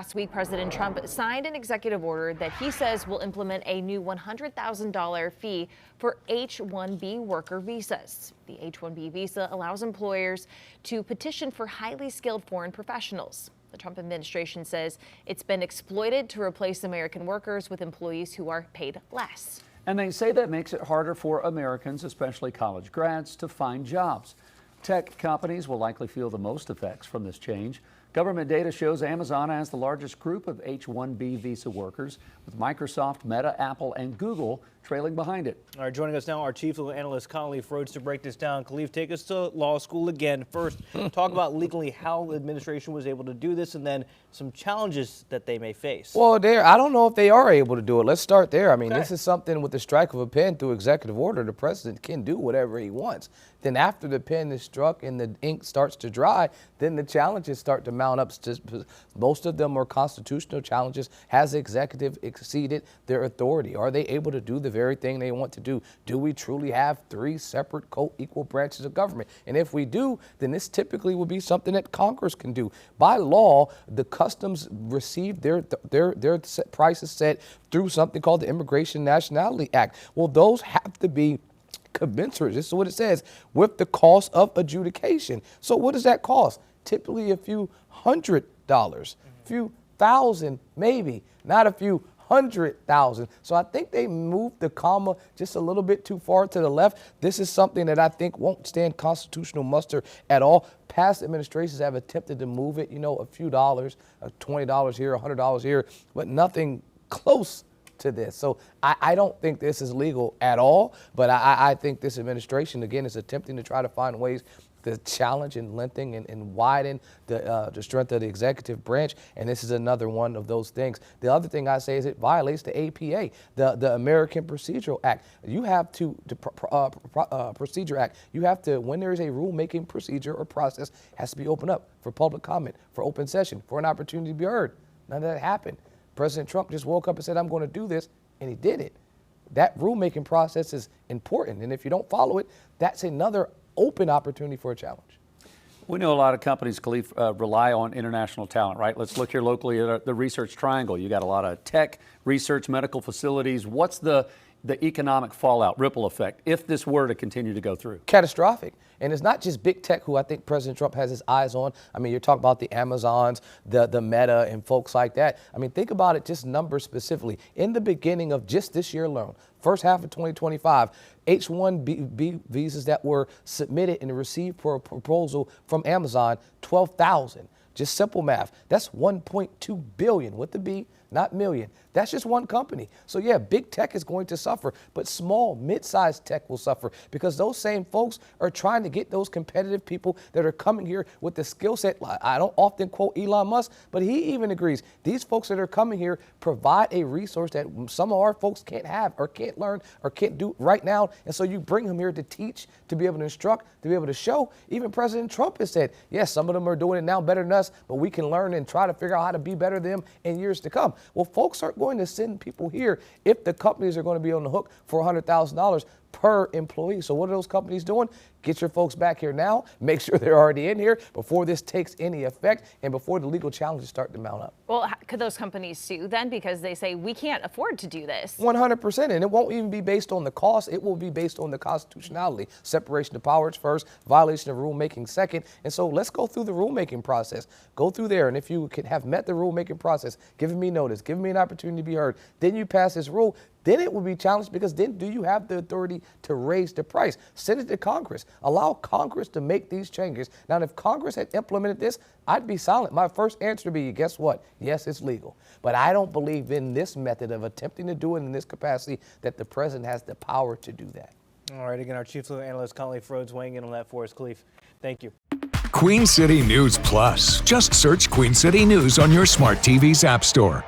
Last week, President Trump signed an executive order that he says will implement a new $100,000 fee for H-1B worker visas. The H-1B visa allows employers to petition for highly skilled foreign professionals. The Trump administration says it's been exploited to replace American workers with employees who are paid less. And they say that makes it harder for Americans, especially college grads, to find jobs. Tech companies will likely feel the most effects from this change. Government data shows Amazon has the largest group of H-1B visa workers, with Microsoft, Meta, Apple, and Google trailing behind it. All right, joining us now, our chief legal analyst, Khalif Rhodes, to break this down. Khalif, take us to law school again. First, talk about legally how the administration was able to do this, and then some challenges that they may face. Well, I don't know if they are able to do it. Let's start there. I mean, This is something with the strike of a pen through executive order. The president can do whatever he wants. Then after the pen is struck and the ink starts to dry, then the challenges start to mount up. Most of them are constitutional challenges. Has the executive exceeded their authority? Are they able to do the very thing they want to do? Do we truly have three separate co-equal branches of government? And if we do, then this typically would be something that Congress can do. By law, the customs receive their prices set through something called the Immigration Nationality Act. Well, those have to be commensurate, this is what it says, with the cost of adjudication. So what does that cost? Typically a few $100, a few thousand maybe, not a few 100,000. So I think they moved the comma just a little bit too far to the left. This is something that I think won't stand constitutional muster at all. Past administrations have attempted to move it, a few dollars, $20 here, $100 here, but nothing close to this. So I don't think this is legal at all, but I think this administration, again, is attempting to try to find ways to challenge and lengthen and widen the strength of the executive branch, and this is another one of those things. The other thing I say is it violates the APA, the American Procedural Act. You have to, Procedure Act, you have to, when there is a rulemaking procedure or process, has to be opened up for public comment, for open session, for an opportunity to be heard. None of that happened. President Trump just woke up and said, I'm going to do this, and he did it. That rulemaking process is important, and if you don't follow it, that's another open opportunity for a challenge. We know a lot of companies, Khalif, rely on international talent, right? Let's look here locally at the Research Triangle. You got a lot of tech, research, medical facilities. What's the economic fallout, ripple effect, if this were to continue to go through? Catastrophic. And it's not just big tech who I think President Trump has his eyes on. I mean, you're talking about the Amazons, the Meta, and folks like that. I mean, think about it, just numbers specifically. In the beginning of just this year alone, first half of 2025, H-1B visas that were submitted and received for a proposal from Amazon, 12,000. Just simple math. That's 1.2 billion with the B, not million. That's just one company. So yeah, big tech is going to suffer, but small, mid-sized tech will suffer because those same folks are trying to get those competitive people that are coming here with the skill set. I don't often quote Elon Musk, but he even agrees. These folks that are coming here provide a resource that some of our folks can't have or can't learn or can't do right now. And so you bring them here to teach, to be able to instruct, to be able to show. Even President Trump has said, yes, some of them are doing it now better than us, but we can learn and try to figure out how to be better than them in years to come. Well, folks aren't going to send people here if the companies are going to be on the hook for $100,000 per employee. So what are those companies doing? Get your folks back here now. Make sure they're already in here before this takes any effect and before the legal challenges start to mount up. Well, could those companies sue then because they say we can't afford to do this? 100%. And it won't even be based on the cost. It will be based on the constitutionality. Separation of powers first, violation of rulemaking second. And so let's go through the rulemaking process. Go through there. And if you could have met the rulemaking process, giving me notice, giving me an opportunity to be heard, then you pass this rule, then it will be challenged because then do you have the authority to raise the price? Send it to Congress. Allow Congress to make these changes. Now, if Congress had implemented this, I'd be silent. My first answer would be, guess what? Yes, it's legal. But I don't believe in this method of attempting to do it in this capacity that the president has the power to do that. All right, again, our chief legal analyst, Khalif Rhodes, weighing in on that for us. Khalif, thank you. Queen City News Plus. Just search Queen City News on your smart TV's app store.